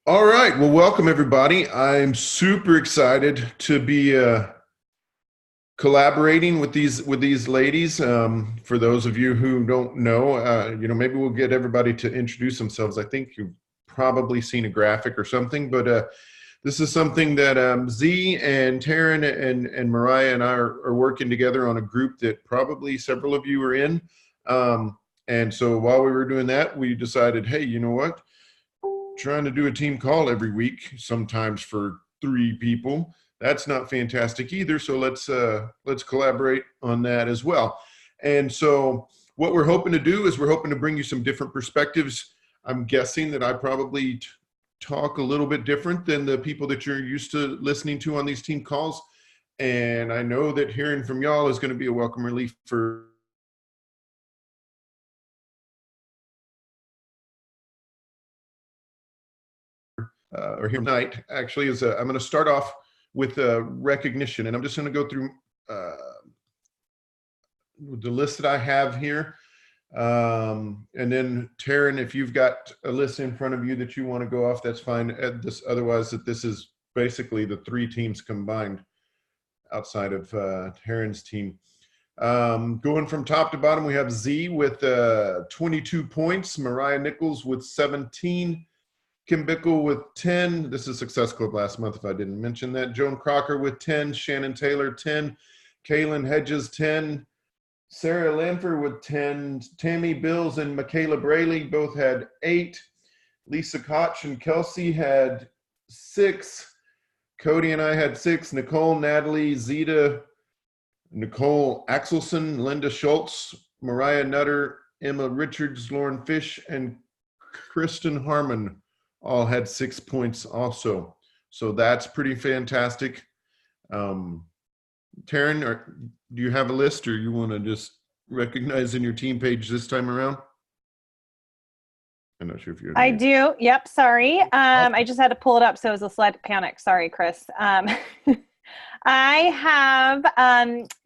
All right. Well, welcome everybody. I'm super excited to be collaborating with these ladies. For those of you who don't know, maybe we'll get everybody to introduce themselves. I think you've probably seen a graphic or something, but this is something that Z and Taryn and Mariah and I are working together on a group that probably several of you are in. And so while we were doing that, we decided, hey, you know what? Trying to do a team call every week, sometimes for 3 people. That's not fantastic either. So let's collaborate on that as well. And so what we're hoping to do is we're hoping to bring you some different perspectives. I'm guessing that I probably talk a little bit different than the people that you're used to listening to on these team calls. And I know that hearing from y'all is going to be a welcome relief for or here tonight actually is I'm going to start off with recognition, and I'm just going to go through the list that I have here, and then Taryn, if you've got a list in front of you that you want to go off, that's fine. Otherwise, that this is basically the 3 teams combined outside of Taryn's team. Going from top to bottom, we have Z with 22 points, Mariah Nichols with 17, Kim Bickle with 10. This is Success Club last month, if I didn't mention that. Joan Crocker with 10. Shannon Taylor, 10. Kaylin Hedges, 10. Sarah Lanford with 10. Tammy Bills and Michaela Braley both had 8. Lisa Koch and Kelsey had 6. Cody and I had 6. Nicole, Natalie, Zeta, Nicole Axelson, Linda Schultz, Mariah Nutter, Emma Richards, Lauren Fish, and Kristen Harmon all had 6 points also. So that's pretty fantastic. Taryn, do you have a list, or you want to just recognize in your team page this time around? I'm not sure if you're. I do. Yep. Sorry. I just had to pull it up. So it was a slight panic. Sorry, Chris. I have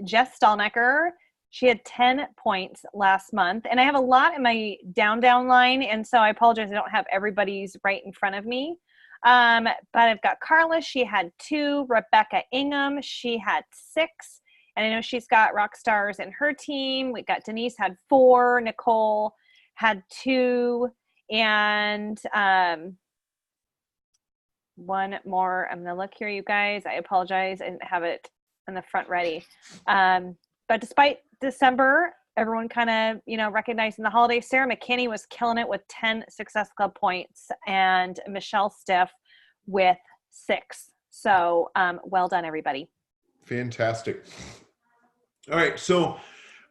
Jess Stallnecker. She had 10 points last month, and I have a lot in my down line, and so I apologize. I don't have everybody's right in front of me. But I've got Carla. She had 2. Rebecca Ingham. She had 6. And I know she's got rock stars in her team. We got Denise had 4. Nicole had 2. And one more. I'm going to look here, you guys. I apologize. I didn't have it in the front ready. But despite December, everyone kind of, recognizing the holiday. Sarah McKinney was killing it with 10 Success Club points, and Michelle Stiff with 6. So well done, everybody. Fantastic. All right. So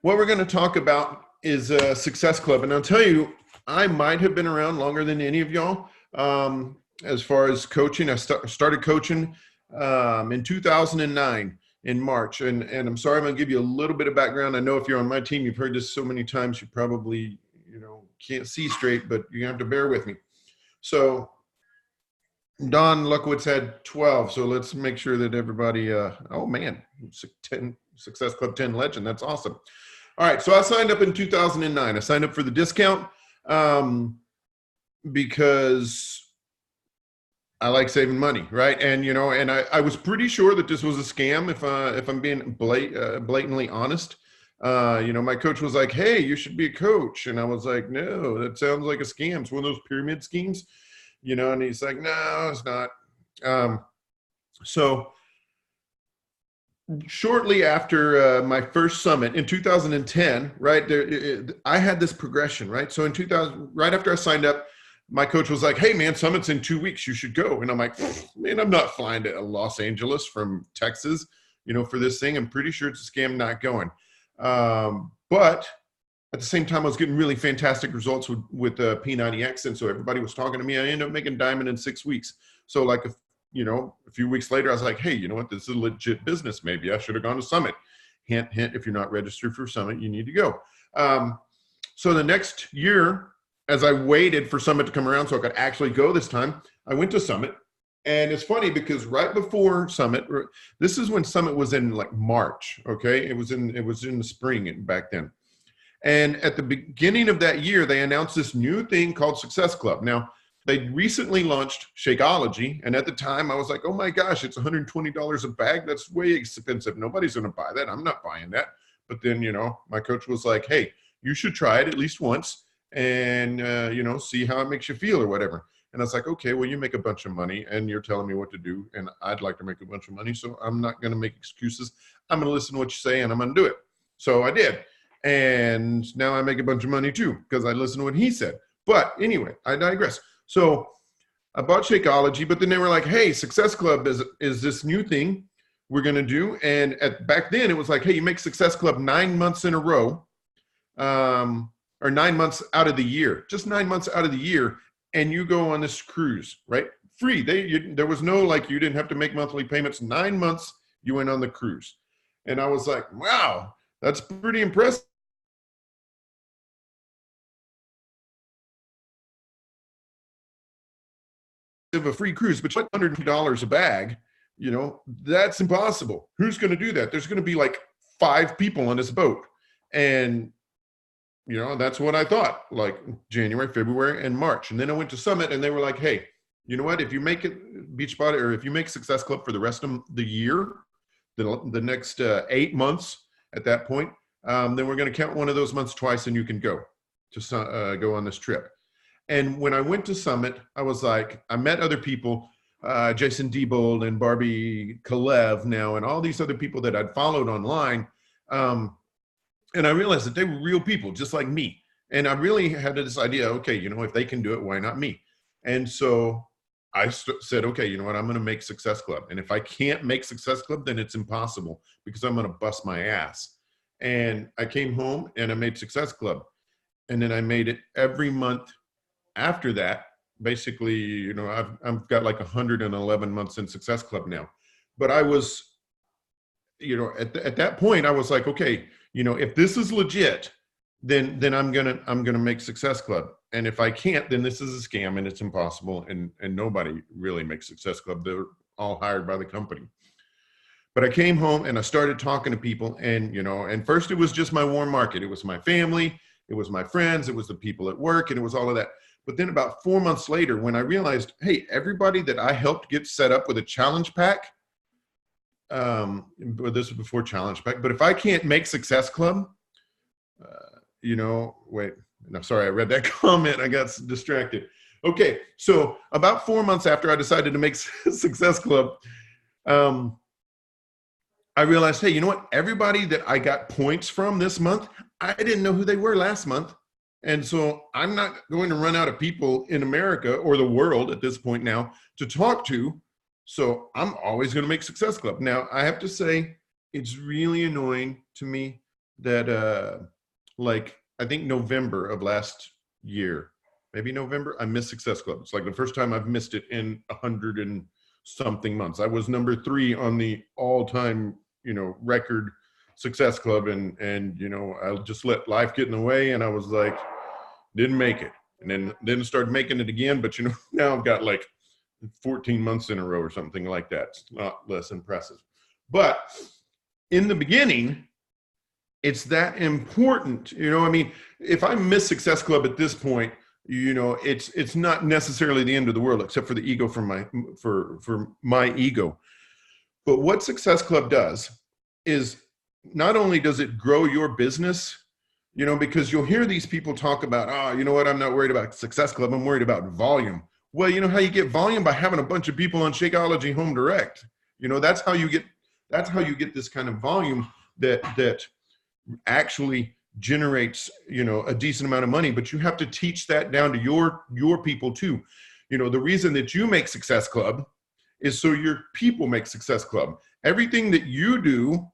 what we're going to talk about is Success Club. And I'll tell you, I might have been around longer than any of y'all as far as coaching. I started coaching in 2009. In March. And I'm sorry, I'm going to give you a little bit of background. I know if you're on my team, you've heard this so many times, you probably, can't see straight, but you have to bear with me. So Don Luckwitz had 12. So let's make sure that everybody, oh man, 10 Success Club 10 legend. That's awesome. All right. So I signed up in 2009. I signed up for the discount because I like saving money, right? And and I was pretty sure that this was a scam. If I'm being blatantly honest, my coach was like, "Hey, you should be a coach," and I was like, "No, that sounds like a scam. It's one of those pyramid schemes," And he's like, "No, it's not." So shortly after my first summit in 2010, right I had this progression, right? So in 2000, right after I signed up, my coach was like, "Hey man, summit's in 2 weeks. You should go." And I'm like, "Man, I'm not flying to Los Angeles from Texas, for this thing. I'm pretty sure it's a scam, not going." But at the same time, I was getting really fantastic results with P90X. And so everybody was talking to me. I ended up making diamond in 6 weeks. So like, a few weeks later, I was like, "Hey, you know what? This is a legit business. Maybe I should have gone to Summit." Hint, hint, if you're not registered for Summit, you need to go. So the next year, as I waited for Summit to come around so I could actually go this time, I went to Summit. And it's funny because right before Summit, this is when Summit was in like March, okay? It was in the spring back then. And at the beginning of that year, they announced this new thing called Success Club. Now, They recently launched Shakeology. And at the time I was like, oh my gosh, it's $120 a bag. That's way expensive. Nobody's going to buy that. I'm not buying that. But then, my coach was like, hey, you should try it at least once and, see how it makes you feel or whatever. And I was like, okay, well, you make a bunch of money and you're telling me what to do. And I'd like to make a bunch of money. So I'm not going to make excuses. I'm going to listen to what you say and I'm going to do it. So I did. And now I make a bunch of money too, because I listened to what he said. But anyway, I digress. So I bought Shakeology, but then they were like, hey, Success Club is this new thing we're going to do. And back then it was like, hey, you make Success Club 9 months in a row, or 9 months out of the year, just 9 months out of the year. And you go on this cruise, right? Free. There was no, like, you didn't have to make monthly payments. 9 months you went on the cruise. And I was like, wow, that's pretty impressive. A free cruise, but $100 a bag, that's impossible. Who's going to do that? There's going to be like 5 people on this boat. And that's what I thought, like January, February, and March. And then I went to Summit and they were like, hey, you know what? If you make it Beachbody, or if you make Success Club for the rest of the year, the next 8 months at that point, then we're going to count one of those months twice and you can go go on this trip. And when I went to Summit, I was like, I met other people, Jason Diebold and Barbie Kalev now, and all these other people that I'd followed online. And I realized that they were real people, just like me. And I really had this idea, okay, if they can do it, why not me? And so I said, okay, you know what? I'm going to make Success Club. And if I can't make Success Club, then it's impossible because I'm going to bust my ass. And I came home and I made Success Club. And then I made it every month after that. Basically, I've got like 111 months in Success Club now. But I was, at that point, I was like, okay, if this is legit, then I'm gonna make Success Club. And if I can't, then this is a scam and it's impossible. And nobody really makes Success Club. They're all hired by the company. But I came home and I started talking to people, and first it was just my warm market. It was my family, it was my friends, it was the people at work, and it was all of that. But then about 4 months later, when I realized, hey, everybody that I helped get set up with a challenge pack, but this was before challenge pack, but if I can't make Success Club, wait, no, sorry, I read that comment. I got distracted. Okay. So about 4 months after I decided to make Success Club, I realized, hey, you know what? Everybody that I got points from this month, I didn't know who they were last month. And so I'm not going to run out of people in America or the world at this point now to talk to. So I'm always going to make Success Club. Now, I have to say, it's really annoying to me that, I think November of last year, maybe November, I missed Success Club. It's like the first time I've missed it in 100 and something months. I was number 3 on the all-time, record Success Club. And I just let life get in the way. And I was like, didn't make it. And then started making it again. But, now I've got like 14 months in a row or something like that. It's not less impressive. But in the beginning, it's that important. If I miss Success Club at this point, it's not necessarily the end of the world, except for the ego for my ego. But what Success Club does is not only does it grow your business, because you'll hear these people talk about, I'm not worried about Success Club. I'm worried about volume. Well, you know how you get volume? By having a bunch of people on Shakeology Home Direct. That's how you get this kind of volume that actually generates, a decent amount of money. But you have to teach that down to your people too. The reason that you make Success Club is so your people make Success Club. Everything that you do,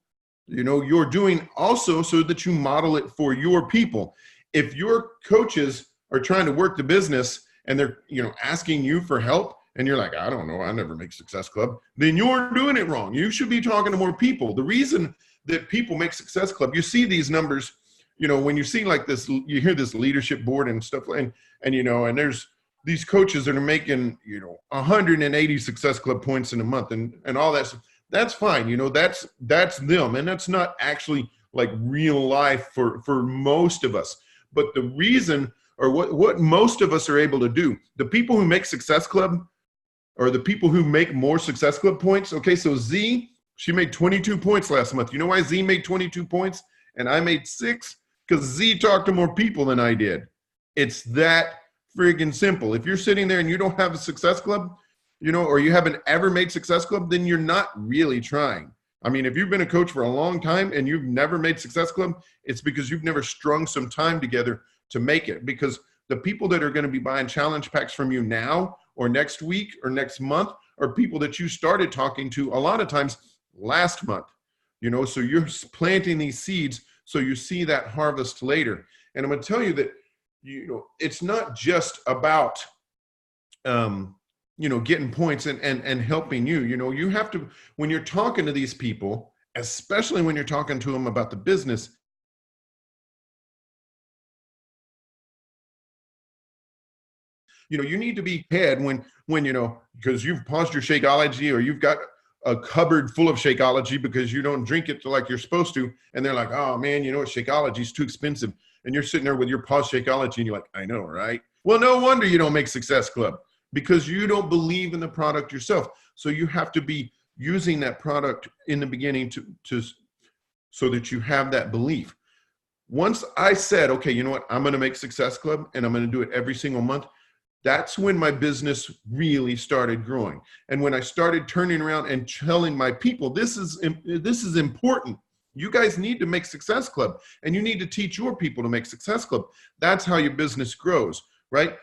you're doing also so that you model it for your people. If your coaches are trying to work the business and they're, asking you for help and you're like, I don't know, I never make Success Club, then you're doing it wrong. You should be talking to more people. The reason that people make Success Club, you see these numbers, when you see like this, you hear this leadership board and stuff, and there's these coaches that are making, 180 Success Club points in a month and all that stuff. That's fine. That's them. And that's not actually like real life for most of us. But the reason or what most of us are able to do. The people who make Success Club, or the people who make more Success Club points. Okay, so Z, she made 22 points last month. You know why Z made 22 points and I made 6? Because Z talked to more people than I did. It's that friggin' simple. If you're sitting there and you don't have a Success Club, you know, or you haven't ever made Success Club, then you're not really trying. I mean, if you've been a coach for a long time and you've never made Success Club, it's because you've never strung some time together to make it. Because the people that are going to be buying challenge packs from you now or next week or next month are people that you started talking to a lot of times last month, you know, so you're planting these seeds so you see that harvest later. And I'm going to tell you that, you know, it's not just about, you know, getting points and helping you. You know, you have to, when you're talking to these people, especially when you're talking to them about the business, you know, you need to be ahead when, you know, because you've paused your Shakeology, or you've got a cupboard full of Shakeology because you don't drink it like you're supposed to. And they're like, oh man, you know what, Shakeology is too expensive. And you're sitting there with your paused Shakeology and you're like, I know, right? Well, no wonder you don't make Success Club, because you don't believe in the product yourself. So you have to be using that product in the beginning to so that you have that belief. Once I said, okay, you know what, I'm going to make Success Club and I'm going to do it every single month, that's when my business really started growing. And when I started turning around and telling my people, this is important. You guys need to make Success Club, and you need to teach your people to make Success Club. That's how your business grows, right?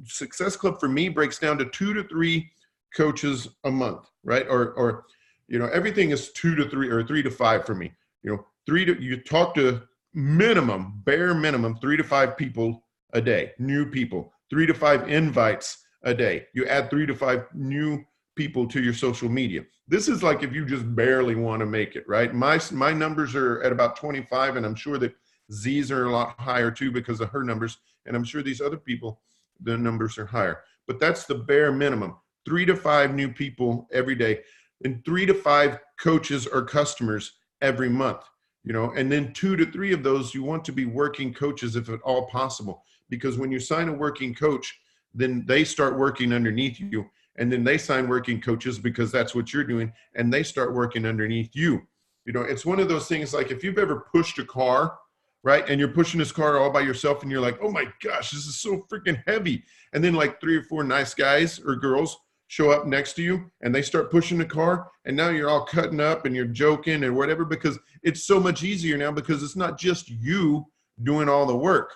Success Club for me breaks down to 2 to 3 coaches a month, right? Or you know, everything is 2 to 3 or 3 to 5 for me. You know, you talk to bare minimum 3 to 5 people a day, new people. 3 to 5 invites a day. You add 3 to 5 new people to your social media. This is like if you just barely want to make it, right? My numbers are at about 25, and I'm sure that Z's are a lot higher too because of her numbers. And I'm sure these other people, the numbers are higher. But that's the bare minimum. 3 to 5 new people every day, and 3 to 5 coaches or customers every month, you know, and then 2 to 3 of those you want to be working coaches if at all possible. Because when you sign a working coach, then they start working underneath you, and then they sign working coaches because that's what you're doing, and they start working underneath you. You know, it's one of those things like if you've ever pushed a car, right, and you're pushing this car all by yourself and you're like, oh my gosh, this is so freaking heavy. And then like 3 or 4 nice guys or girls show up next to you and they start pushing the car, and now you're all cutting up and you're joking and whatever, because it's so much easier now, because it's not just you doing all the work,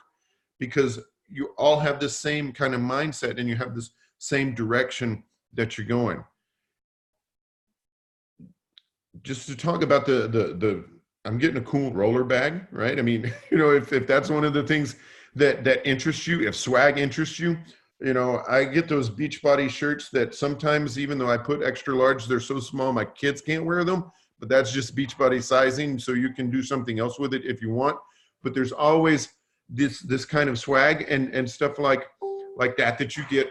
because you all have this same kind of mindset and you have this same direction that you're going. Just to talk about the I'm getting a cool roller bag, right? I mean, you know, if that's one of the things that interests you, if swag interests you, you know, I get those Beachbody shirts that sometimes, even though I put extra large, they're so small my kids can't wear them, but that's just Beachbody sizing, so you can do something else with it if you want. But there's always this kind of swag and stuff like that you get.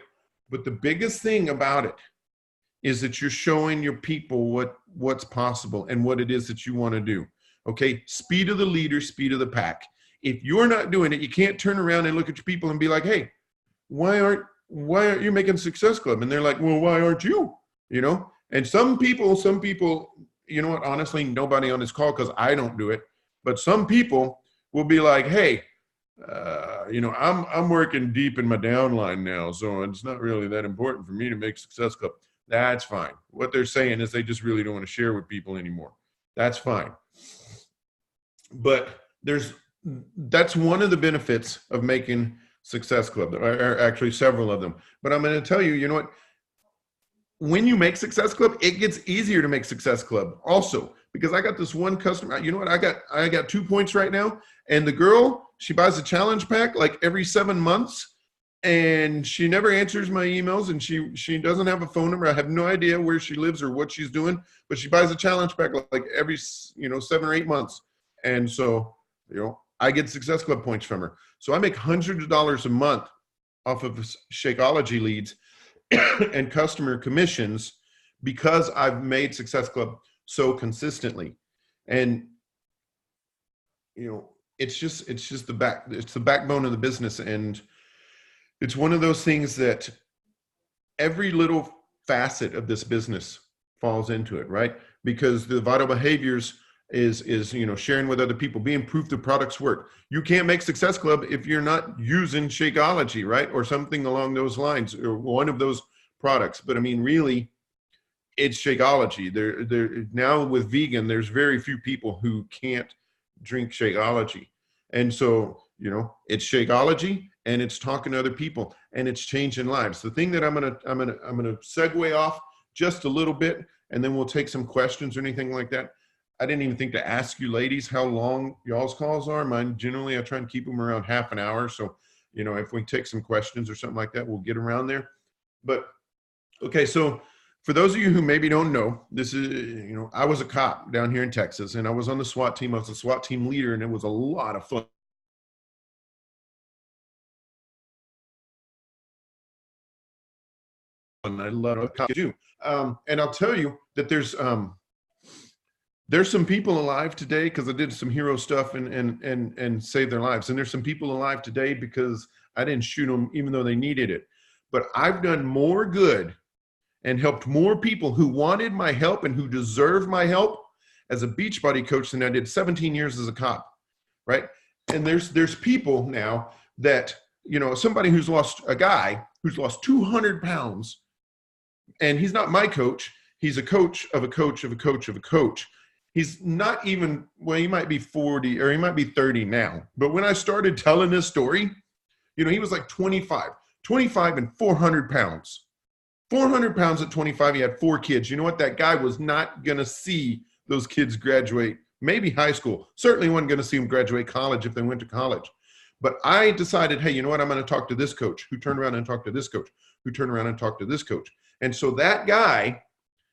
But the biggest thing about it is that you're showing your people what's possible and what it is that you want to do. Okay, speed of the leader, speed of the pack. If you're not doing it, you can't turn around and look at your people and be like, hey, why aren't you making Success Club? And they're like, well, why aren't you? You know, and some people, you know what, honestly, nobody on this call, because I don't do it, but some people will be like, hey, you know, I'm working deep in my downline now, so it's not really that important for me to make Success Club. That's fine. What they're saying is they just really don't want to share with people anymore. That's fine. But that's one of the benefits of making Success Club. There are actually several of them. But I'm going to tell you, you know what? When you make Success Club, it gets easier to make Success Club also, because I got this one customer. You know what? I got 2 points right now, and the girl, she buys a challenge pack like every 7 months, and she never answers my emails, and she doesn't have a phone number. I have no idea where she lives or what she's doing, but she buys a challenge pack like every 7 or 8 months, and so, you know, I get Success Club points from her. So I make hundreds of dollars a month off of Shakeology leads and customer commissions because I've made Success Club so consistently. And, you know, it's the backbone of the business. And it's one of those things that every little facet of this business falls into it, right? Because the vital behaviors is sharing with other people, being proof the products work. You can't make Success Club if you're not using Shakeology, right? Or something along those lines, or one of those products. But I mean, really, it's Shakeology. There now with vegan, there's very few people who can't drink Shakeology. And so, it's Shakeology, and it's talking to other people, and it's changing lives. The thing that I'm gonna segue off just a little bit, and then we'll take some questions or anything like that. I didn't even think to ask you ladies how long y'all's calls are. Mine, generally, I try and keep them around half an hour. So, if we take some questions or something like that, we'll get around there. But, okay, so for those of you who maybe don't know, this is, I was a cop down here in Texas, and I was on the SWAT team. I was a SWAT team leader, and it was a lot of fun. And I love what cops do. And I'll tell you that there's some people alive today because I did some hero stuff and saved their lives. And there's some people alive today because I didn't shoot them even though they needed it. But I've done more good and helped more people who wanted my help and who deserve my help as a Beachbody coach than I did 17 years as a cop, right? And there's people now that, somebody who's lost, a guy who's lost 200 pounds, and he's not my coach. He's a coach of a coach of a coach of a coach. He's not even, well, he might be 40 or he might be 30 now. But when I started telling this story, he was like 25 and 400 pounds. 400 pounds at 25, he had 4 kids. You know what? That guy was not going to see those kids graduate, maybe high school. Certainly wasn't going to see them graduate college if they went to college. But I decided, hey, you know what? I'm going to talk to this coach, who turned around and talked to this coach, who turned around and talked to this coach. And so that guy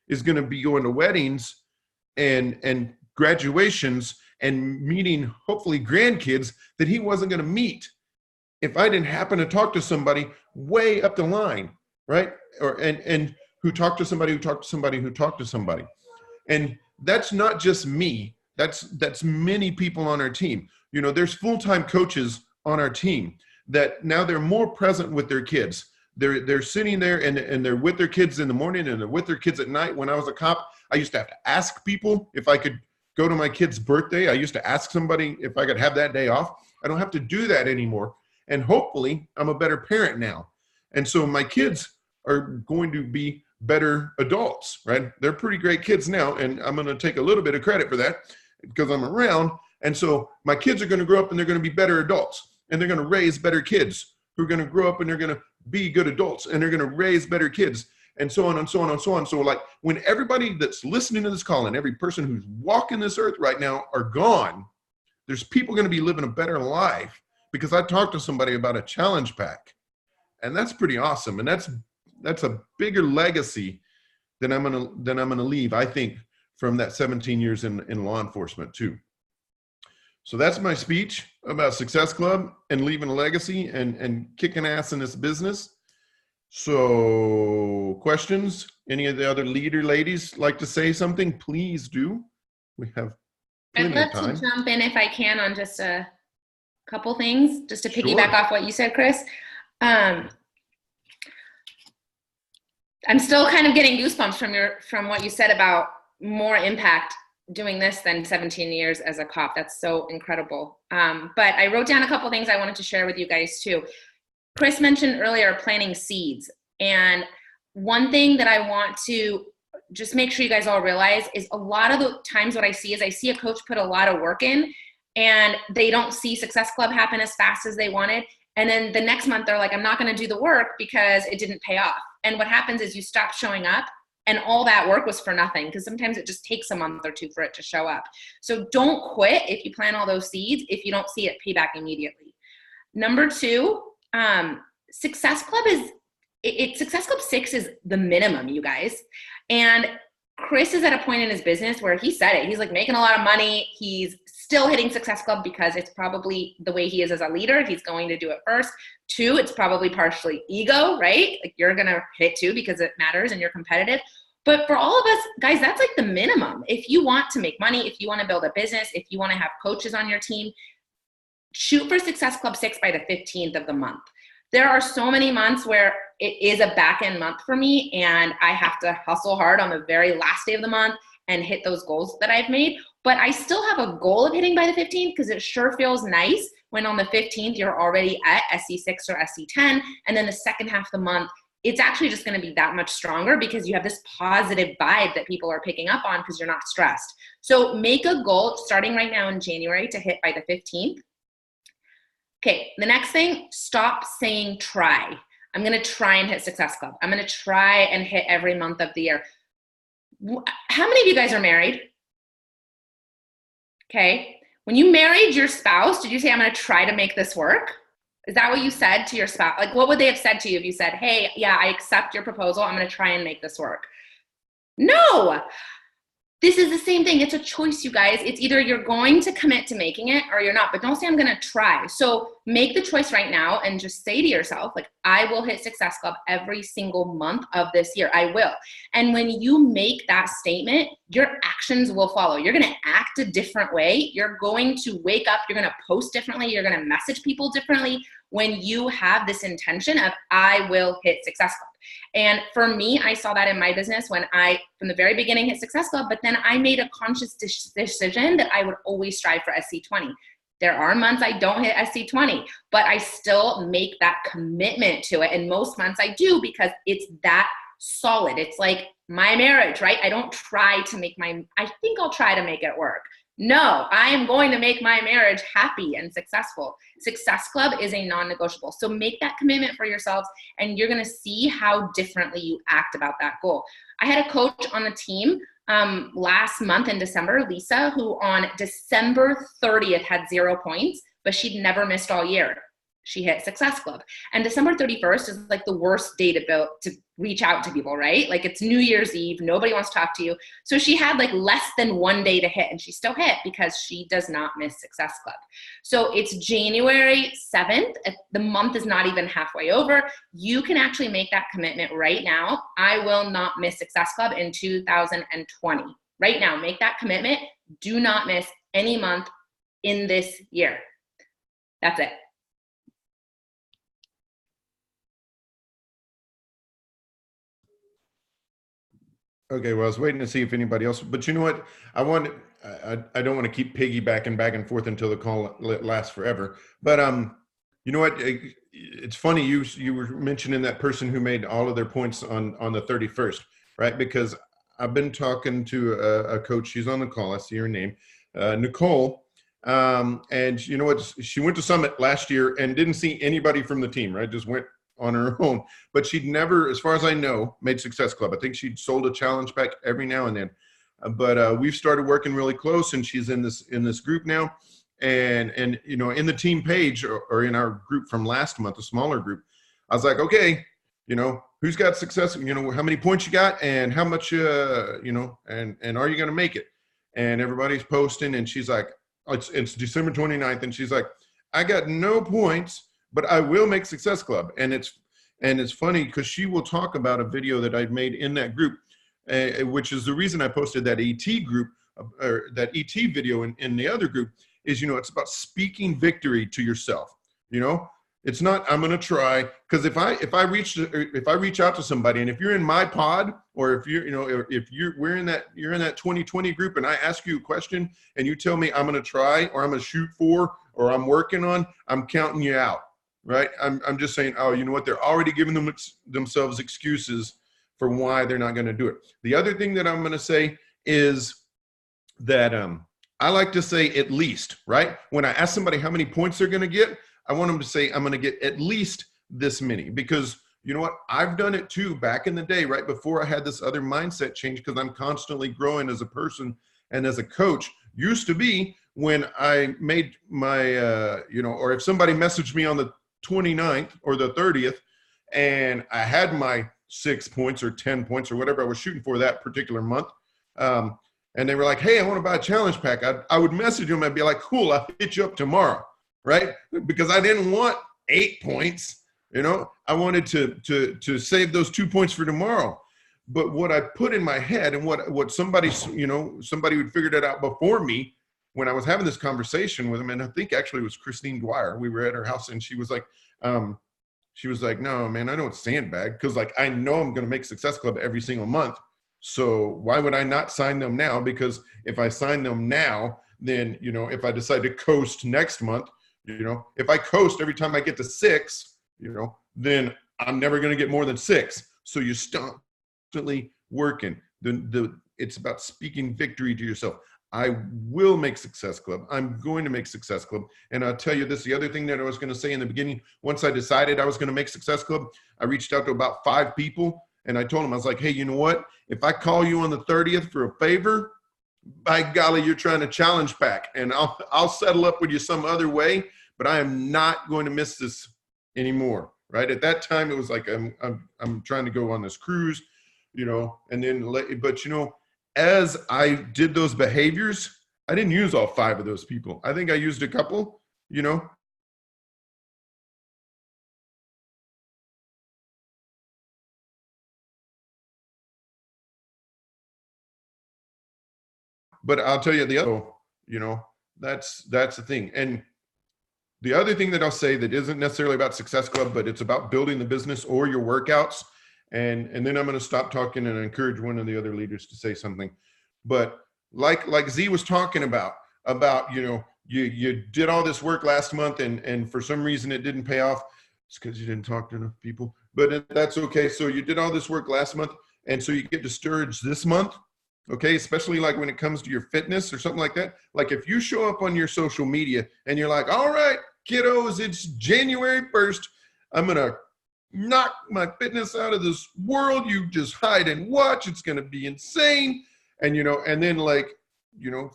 is going to be going to weddings and graduations and meeting hopefully grandkids that he wasn't going to meet if I didn't happen to talk to somebody way up the line, right? And who talked to somebody who talked to somebody who talked to somebody. And that's not just me. That's many people on our team. There's full-time coaches on our team that now they're more present with their kids. They're sitting there and they're with their kids in the morning and they're with their kids at night. When I was a cop, I used to have to ask people if I could go to my kid's birthday. I used to ask somebody if I could have that day off. I don't have to do that anymore. And hopefully I'm a better parent now. And so my kids are going to be better adults, right? They're pretty great kids now. And I'm going to take a little bit of credit for that because I'm around. And so my kids are going to grow up and they're going to be better adults, and they're going to raise better kids who are going to grow up and they're going to be good adults, and they're going to raise better kids, and so on and so on and so on. So like when everybody that's listening to this call and every person who's walking this earth right now are gone, there's people going to be living a better life because I talked to somebody about a challenge pack, and that's pretty awesome. And that's a bigger legacy than I'm going to leave, I think, from that 17 years in law enforcement too. So that's my speech about Success Club and leaving a legacy and kicking ass in this business. So questions? Any of the other leader ladies like to say something? Please do. We have plenty of time. I'd love to jump in if I can on just a couple things, just to piggyback off what you said, Chris. I'm still kind of getting goosebumps from what you said about more impact doing this than 17 years as a cop. That's so incredible. But I wrote down a couple things I wanted to share with you guys too. Chris mentioned earlier planting seeds. And one thing that I want to just make sure you guys all realize is a lot of the times what I see is I see a coach put a lot of work in and they don't see Success Club happen as fast as they wanted. And then the next month they're like, I'm not going to do the work because it didn't pay off. And what happens is you stop showing up and all that work was for nothing, because sometimes it just takes a month or two for it to show up. So don't quit if you plant all those seeds if you don't see it pay back immediately. Number 2, Success Club Success Club 6 is the minimum, you guys. And Chris is at a point in his business where he said it. He's like making a lot of money. He's still hitting Success Club because it's probably the way he is as a leader. He's going to do it first. 2, it's probably partially ego, right? Like you're going to hit 2 because it matters and you're competitive. But for all of us, guys, that's like the minimum. If you want to make money, if you want to build a business, if you want to have coaches on your team, shoot for Success Club 6 by the 15th of the month. There are so many months where it is a back end month for me and I have to hustle hard on the very last day of the month and hit those goals that I've made. But I still have a goal of hitting by the 15th because it sure feels nice when on the 15th you're already at SC6 or SC10. And then the second half of the month, it's actually just going to be that much stronger because you have this positive vibe that people are picking up on because you're not stressed. So make a goal starting right now in January to hit by the 15th. Okay, the next thing, stop saying try. I'm going to try and hit Success Club. I'm going to try and hit every month of the year. How many of you guys are married? Okay. When you married your spouse, did you say, I'm going to try to make this work? Is that what you said to your spouse? Like, what would they have said to you if you said, hey, yeah, I accept your proposal. I'm going to try and make this work? No. This is the same thing. It's a choice, you guys. It's either you're going to commit to making it or you're not, but don't say I'm going to try. So make the choice right now and just say to yourself, like, I will hit Success Club every single month of this year. I will. And when you make that statement, your actions will follow. You're going to act a different way. You're going to wake up. You're going to post differently. You're going to message people differently when you have this intention of, I will hit Success Club. And for me, I saw that in my business when I, from the very beginning, hit Success Club, but then I made a conscious decision that I would always strive for SC20. There are months I don't hit SC20, but I still make that commitment to it. And most months I do because it's that solid. It's like my marriage, right? I don't try to make I think I'll try to make it work. No, I am going to make my marriage happy and successful. Success Club is a non-negotiable. So make that commitment for yourselves and you're going to see how differently you act about that goal. I had a coach on the team last month in December, Lisa, who on December 30th had 0 points, but she'd never missed all year. She hit Success Club. And December 31st is like the worst day to reach out to people, right? Like it's New Year's Eve. Nobody wants to talk to you. So she had like less than 1 day to hit and she still hit because she does not miss Success Club. So it's January 7th. The month is not even halfway over. You can actually make that commitment right now. I will not miss Success Club in 2020. Right now, make that commitment. Do not miss any month in this year. That's it. Okay, well, I was waiting to see if anybody else, but you know what? I don't want to keep piggybacking back and forth until the call lasts forever. But you know what? It's funny you were mentioning that person who made all of their points on the 31st, right? Because I've been talking to a coach. She's on the call. I see her name, Nicole. And you know what? She went to Summit last year and didn't see anybody from the team, right? Just went on her own, but she'd never, as far as I know, made Success Club. I think she'd sold a challenge pack every now and then, but we've started working really close, and she's in this group now, and you know, in the team page or in our group from last month, a smaller group, I was like, okay, you know, who's got success? You know, how many points you got, and how much, you know, and are you going to make it? And everybody's posting, and she's like, it's December 29th, and she's like, I got no points, but I will make Success Club. And it's funny because she will talk about a video that I've made in that group, which is the reason I posted that ET group, or that ET video in the other group, is, you know, it's about speaking victory to yourself. You know, it's not, I'm going to try, because if I reach out to somebody, and if you're in my pod, or if you're, you know, you're in that 2020 group, and I ask you a question and you tell me I'm going to try, or I'm going to shoot for, or I'm working on, I'm counting you out. Right? I'm just saying, oh, you know what? They're already giving themselves excuses for why they're not going to do it. The other thing that I'm going to say is that I like to say at least, right? When I ask somebody how many points they're going to get, I want them to say, I'm going to get at least this many, because you know what? I've done it too back in the day, right before I had this other mindset change, because I'm constantly growing as a person and as a coach. Used to be when I made my, you know, or if somebody messaged me on the 29th or the 30th, and I had my 6 points or 10 points or whatever I was shooting for that particular month, and they were like, hey, I want to buy a challenge pack, I would message them. I'd be like, cool, I'll hit you up tomorrow, right? Because I didn't want 8 points, you know, I wanted to save those 2 points for tomorrow. But what I put in my head, and what somebody, you know, somebody who figured it out before me, when I was having this conversation with him, and I think actually it was Christine Dwyer, we were at her house, and she was like, She was like, no, man, I don't sandbag because like I know I'm going to make Success Club every single month. So why would I not sign them now? Because if I sign them now, then, you know, if I decide to coast next month, you know, if I coast every time I get to 6, you know, then I'm never going to get more than 6. So you stop constantly working. It's about speaking victory to yourself. I will make Success Club. I'm going to make Success Club. And I'll tell you this, the other thing that I was going to say in the beginning, once I decided I was going to make Success Club, I reached out to about 5 people and I told them, I was like, hey, you know what? If I call you on the 30th for a favor, by golly, you're trying to challenge pack and I'll settle up with you some other way, but I am not going to miss this anymore. Right. At that time, it was like, I'm trying to go on this cruise, you know, and then, but you know, as I did those behaviors, I didn't use all 5 of those people. I think I used a couple, you know. But I'll tell you the other, you know, that's the thing. And the other thing that I'll say that isn't necessarily about Success Club, but it's about building the business or your workouts. And then I'm going to stop talking and encourage one of the other leaders to say something. But like Z was talking about, you know, you did all this work last month and for some reason it didn't pay off. It's because you didn't talk to enough people, but that's okay. So you did all this work last month. And so you get discouraged this month. Okay. Especially like when it comes to your fitness or something like that. Like if you show up on your social media and you're like, all right, kiddos, it's January 1st. I'm going to knock my fitness out of this world. You just hide and watch. It's going to be insane. And, you know, and then like, you know,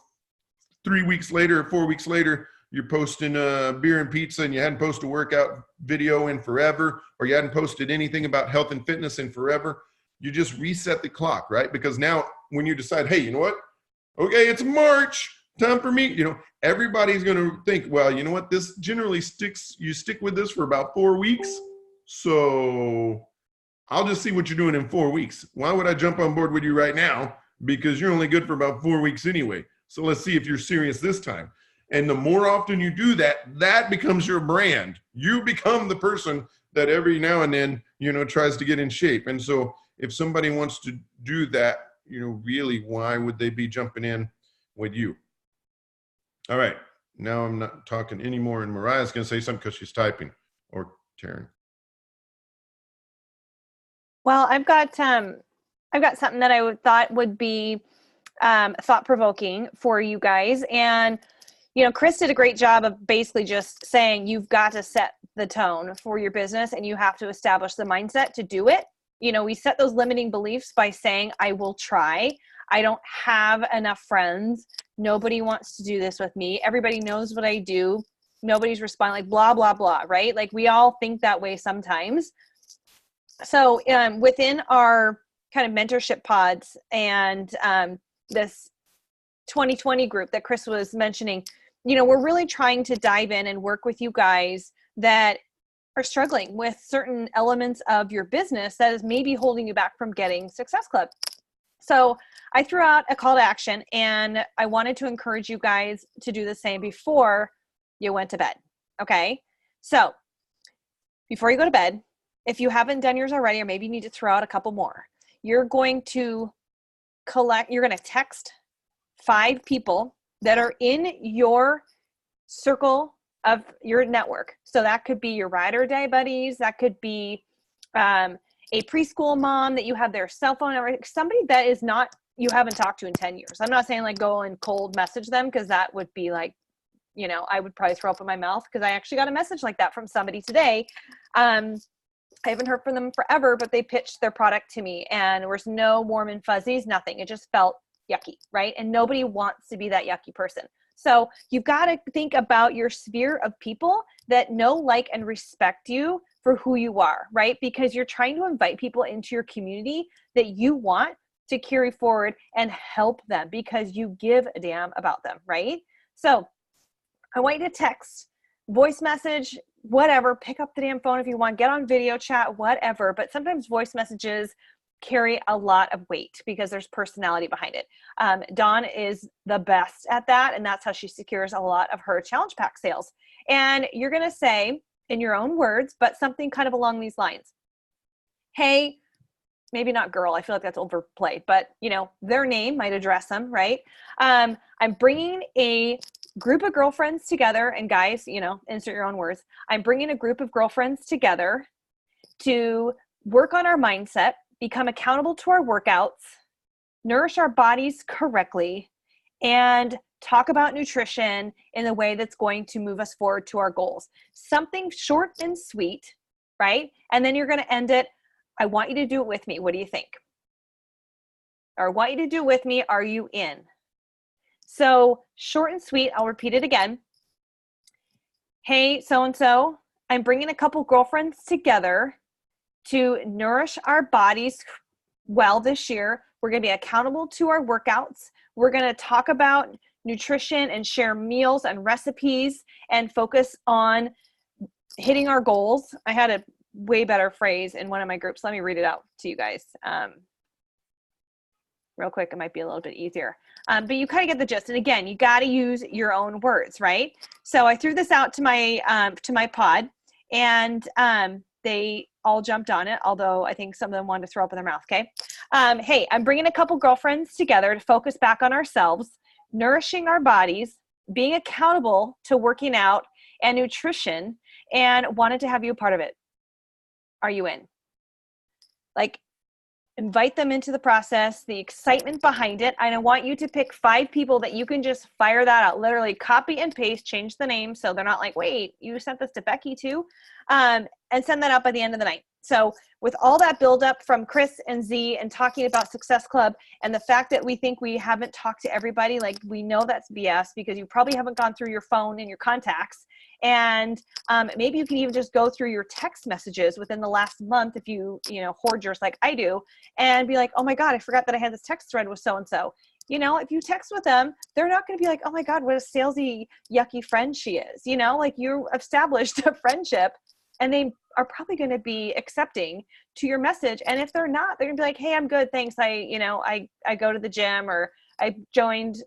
3 weeks later or 4 weeks later, you're posting beer and pizza and you hadn't posted a workout video in forever, or you hadn't posted anything about health and fitness in forever. You just reset the clock, right? Because now when you decide, hey, you know what? Okay, it's March, time for me. You know, everybody's going to think, well, you know what? This generally you stick with this for about 4 weeks. So I'll just see what you're doing in 4 weeks. Why would I jump on board with you right now? Because you're only good for about 4 weeks anyway. So let's see if you're serious this time. And the more often you do that, that becomes your brand. You become the person that every now and then, you know, tries to get in shape. And so if somebody wants to do that, you know, really, why would they be jumping in with you? All right. Now I'm not talking anymore. And Mariah's going to say something because she's typing, or Taryn. Well, I've got something that I thought would be thought-provoking for you guys. And, you know, Chris did a great job of basically just saying you've got to set the tone for your business and you have to establish the mindset to do it. You know, we set those limiting beliefs by saying, I will try. I don't have enough friends. Nobody wants to do this with me. Everybody knows what I do. Nobody's responding, like blah, blah, blah, right? Like we all think that way sometimes. So within our kind of mentorship pods and this 2020 group that Chris was mentioning, you know, we're really trying to dive in and work with you guys that are struggling with certain elements of your business that is maybe holding you back from getting Success Club. So I threw out a call to action and I wanted to encourage you guys to do the same before you went to bed. Okay. So before you go to bed, if you haven't done yours already, or maybe you need to throw out a couple more, you're going to text 5 people that are in your circle of your network. So that could be your ride or die buddies. That could be a preschool mom that you have their cell phone number, somebody that is not, you haven't talked to in 10 years. I'm not saying like go and cold message them, because that would be like, you know, I would probably throw up in my mouth, because I actually got a message like that from somebody today. I haven't heard from them forever, but they pitched their product to me and there was no warm and fuzzies, nothing. It just felt yucky, right? And nobody wants to be that yucky person. So you've got to think about your sphere of people that know, like, and respect you for who you are, right? Because you're trying to invite people into your community that you want to carry forward and help them because you give a damn about them, right? So I want you to text, voice message, whatever, pick up the damn phone if you want, get on video chat, whatever. But sometimes voice messages carry a lot of weight because there's personality behind it. Dawn is the best at that, and that's how she secures a lot of her challenge pack sales. And you're going to say, in your own words, but something kind of along these lines. Hey, maybe not girl, I feel like that's overplayed, but you know, their name might address them, right? I'm bringing a group of girlfriends together, and guys, you know, insert your own words. I'm bringing a group of girlfriends together to work on our mindset, become accountable to our workouts, nourish our bodies correctly, and talk about nutrition in a way that's going to move us forward to our goals. Something short and sweet, right? And then you're going to end it, I want you to do it with me. What do you think? Or I want you to do it with me. Are you in? So short and sweet, I'll repeat it again. Hey, so-and-so, I'm bringing a couple girlfriends together to nourish our bodies well this year. We're going to be accountable to our workouts. We're going to talk about nutrition and share meals and recipes and focus on hitting our goals. I had a way better phrase in one of my groups. Let me read it out to you guys real quick. It might be a little bit easier. But you kind of get the gist. And again, you got to use your own words, right? So I threw this out to my pod, and they all jumped on it, although I think some of them wanted to throw up in their mouth, okay? Hey, I'm bringing a couple girlfriends together to focus back on ourselves, nourishing our bodies, being accountable to working out and nutrition, and wanted to have you a part of it. Are you in? Like, invite them into the process, the excitement behind it. And I want you to pick 5 people that you can just fire that out, literally copy and paste, change the name so they're not like, wait, you sent this to Becky too? And send that out by the end of the night. So with all that buildup from Chris and Z and talking about Success Club and the fact that we think we haven't talked to everybody, like we know that's BS because you probably haven't gone through your phone and your contacts. And maybe you can even just go through your text messages within the last month if you hoard yours like I do and be like, oh my God, I forgot that I had this text thread with so-and-so. You know, if you text with them, they're not going to be like, oh my God, what a salesy, yucky friend she is. You know, like you established a friendship and they are probably going to be accepting to your message. And if they're not, they're gonna be like, hey, I'm good. Thanks. I go to the gym or I joined,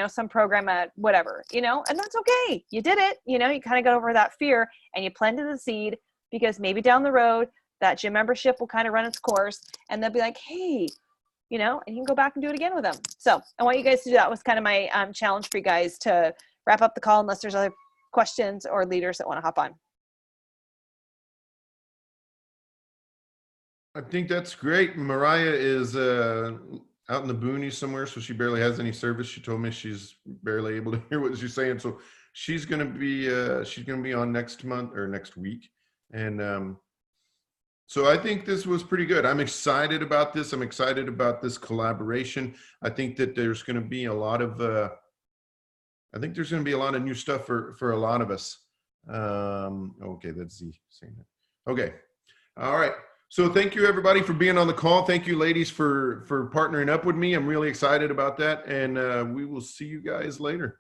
some program at whatever, and that's okay. You did it. You kind of got over that fear and you planted the seed because maybe down the road that gym membership will kind of run its course and they'll be like, hey, and you can go back and do it again with them. So I want you guys to do that. Was kind of my challenge for you guys to wrap up the call unless there's other questions or leaders that want to hop on. I think that's great. Mariah is out in the boonies somewhere, so she barely has any service. She told me she's barely able to hear what she's saying. So she's gonna be on next month or next week, and so I think this was pretty good. I'm excited about this. I'm excited about this collaboration. I think that there's going to be a lot of new stuff for a lot of us. Okay, that's Z saying that. Okay, all right. So thank you everybody for being on the call. Thank you ladies for partnering up with me. I'm really excited about that, and we will see you guys later.